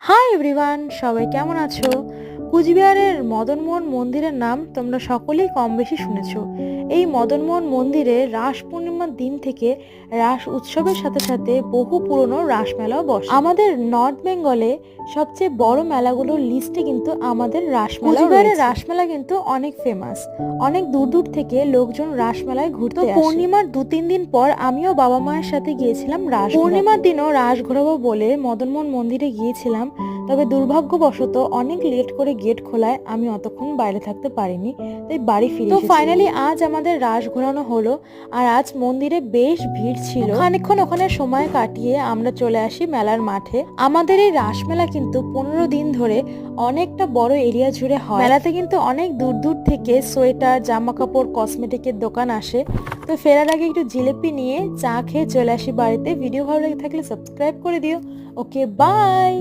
Hi everyone, সবাই কেমন আছো? কুচবিহারের মদনমোহন মন্দিরের নাম তোমরা সকলেই কম বেশি শুনেছো। এই মদনমোহন মন্দিরে রাস পূর্ণিমার দিন থেকে রাস উৎসবের সাথে সাথে বহু পুরনো রাসমেলাও বসে। আমাদের নর্থ বেঙ্গলে সবচেয়ে বড় মেলাগুলোর লিস্টে কিন্তু আমাদের রাসমেলা। কুচবিহারের রাসমেলা কিন্তু অনেক ফেমাস। অনেক দূর দূর থেকে লোকজন রাসমেলায় ঘুরতে আসে। পূর্ণিমার 2-3 দিন পর আমিও বাবা মায়ের সাথে গিয়েছিলাম রাস। পূর্ণিমার দিনও রাস ঘোরাবো বলে মদনমোহন মন্দিরে গিয়েছিলাম, তবে দুর্ভাগ্যবশত অনেক লেট করে গেট খোলায় আমি অতক্ষণ বাইরে থাকতে পারিনি, তাই বাড়ি ফিরে তো ফাইনালি আজ আমাদের রাস ঘোরানো হলো। আর আজ মন্দিরে বেশ ভিড় ছিল। খানিকক্ষণ ওখানে সময় কাটিয়ে আমরা চলে আসি মেলার মাঠে। আমাদের এই রাস মেলা কিন্তু 15 দিন ধরে অনেকটা বড় এরিয়া জুড়ে হয়। মেলাতে কিন্তু অনেক দূর দূর থেকে সোয়েটার, জামা কাপড়, কসমেটিকের দোকান আসে। তো ফেরার আগে একটু জিলিপি নিয়ে চা খেয়ে চলে আসি বাড়িতে। ভিডিও ভালো লেগে থাকলে সাবস্ক্রাইব করে দিও। ওকে, বাই।